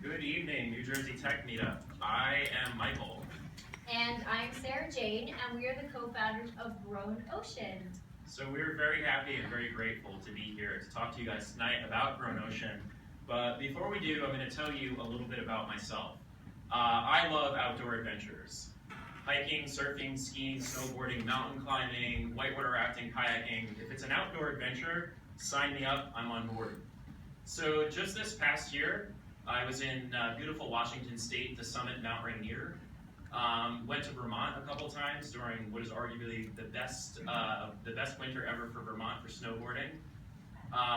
Good evening, New Jersey Tech Meetup. I am Michael. And I'm Sarah Jane, and we are the co-founders of Grown Ocean. So we're very happy and very grateful to be here to talk to you guys tonight about Grown Ocean. But before we do, I'm going to tell you a little bit about myself. I love outdoor adventures. Hiking, surfing, skiing, snowboarding, mountain climbing, whitewater rafting, kayaking. If it's an outdoor adventure, sign me up, I'm on board. So just this past year, I was in beautiful Washington State to summit Mount Rainier. Went to Vermont a couple times during what is arguably the best winter ever for Vermont for snowboarding.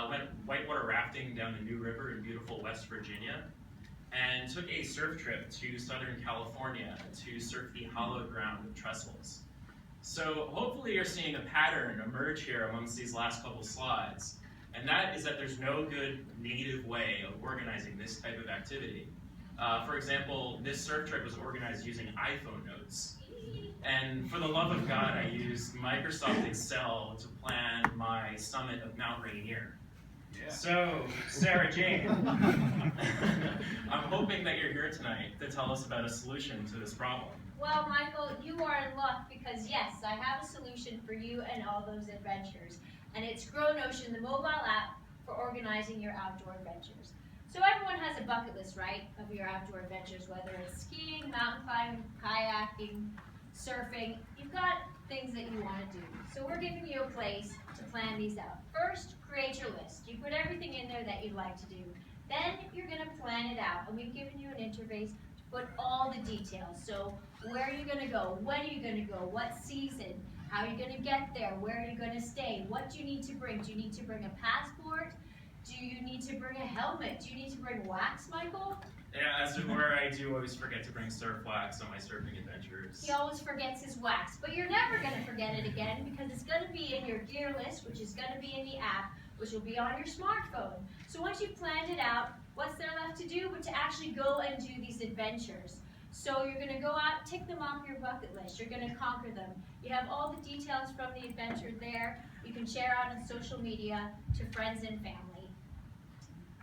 Went whitewater rafting down the New River in beautiful West Virginia, and took a surf trip to Southern California to surf the hollowed ground of trestles. So hopefully you're seeing a pattern emerge here amongst these last couple slides, and that is that there's no good native way of organizing this type of activity. For example, this surf trip was organized using iPhone notes. And for the love of God, I used Microsoft Excel to plan my summit of Mount Rainier. Yeah. So, Sarah Jane, I'm hoping that you're here tonight to tell us about a solution to this problem. Well, Michael, you are in luck because yes, I have a solution for you and all those adventures. And it's Grown Ocean, the mobile app for organizing your outdoor adventures. So everyone has a bucket list, right, of your outdoor adventures, whether it's skiing, mountain climbing, kayaking, surfing. You've got things that you want to do. So we're giving you a place to plan these out. First, create your list. You put everything in there that you'd like to do. Then you're going to plan it out, and we've given you an interface to put all the details. So where are you going to go? When are you going to go? What season? How are you going to get there? Where are you going to stay? What do you need to bring? Do you need to bring a passport? Do you need to bring a helmet? Do you need to bring wax, Michael? Yeah, as to where I do always forget to bring surf wax on my surfing adventures. He always forgets his wax, but you're never going to forget it again because it's going to be in your gear list, which is going to be in the app, which will be on your smartphone. So once you've planned it out, what's there left to do but to actually go and do these adventures? So you're going to go out, tick them off your bucket list. You're going to conquer them. You have all the details from the adventure there. You can share out on social media to friends and family.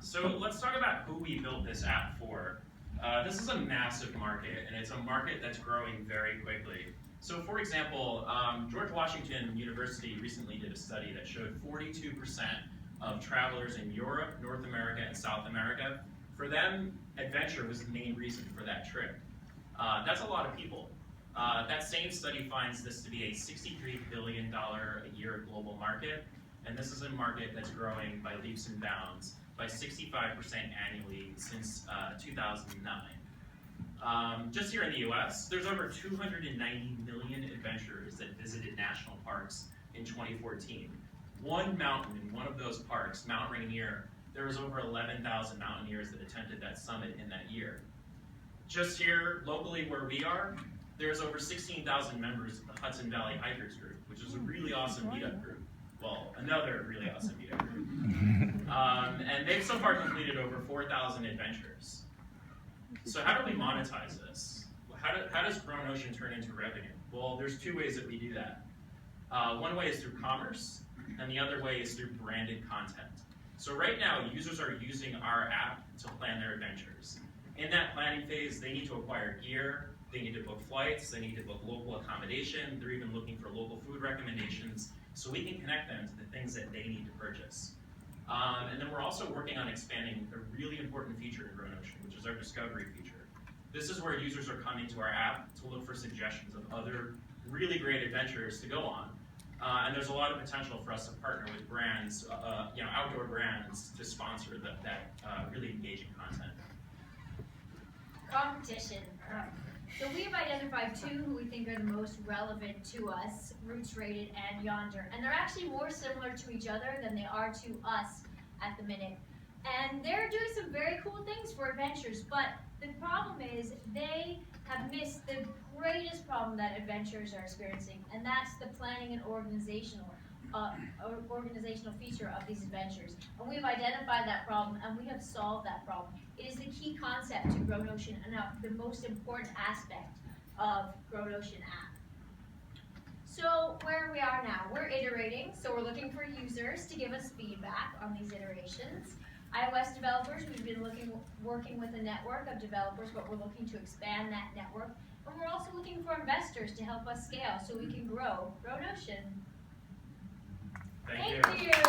So let's talk about who we built this app for. This is a massive market, and it's a market that's growing very quickly. So for example, George Washington University recently did a study that showed 42% of travelers in Europe, North America, and South America, for them, adventure was the main reason for that trip. That's a lot of people. That same study finds this to be a $63 billion a year global market, and this is a market that's growing by leaps and bounds by 65% annually since 2009. Just here in the US, there's over 290 million adventurers that visited national parks in 2014. One mountain in one of those parks, Mount Rainier, there was over 11,000 mountaineers that attended that summit in that year. Just here, locally where we are, there's over 16,000 members of the Hudson Valley Hikers Group, which is a really awesome meetup group. Well, another really awesome meetup group. And they've so far completed over 4,000 adventures. So how do we monetize this? How does Grown Ocean turn into revenue? Well, there's two ways that we do that. One way is through commerce, and the other way is through branded content. So right now, users are using our app to plan their adventures. In that planning phase, they need to acquire gear, they need to book flights, they need to book local accommodation, they're even looking for local food recommendations, so we can connect them to the things that they need to purchase. And then we're also working on expanding a really important feature in Grown Ocean, which is our discovery feature. This is where users are coming to our app to look for suggestions of other really great adventures to go on. And there's a lot of potential for us to partner with brands, outdoor brands, to sponsor that really engaging content. Competition. So we've identified two who we think are the most relevant to us, Roots Rated and Yonder. And they're actually more similar to each other than they are to us at the minute. And they're doing some very cool things for adventures, but the problem is they have missed the greatest problem that adventurers are experiencing, and that's the planning and organizational feature of these adventures. And we've identified that problem, and we have solved that problem. It is the key concept to Grown Ocean and the most important aspect of Grown Ocean app. So where we are now, we're iterating, so we're looking for users to give us feedback on these iterations. iOS developers, we've been working with a network of developers, but we're looking to expand that network. And we're also looking for investors to help us scale so we can grow Notion. Thank you. Thank you.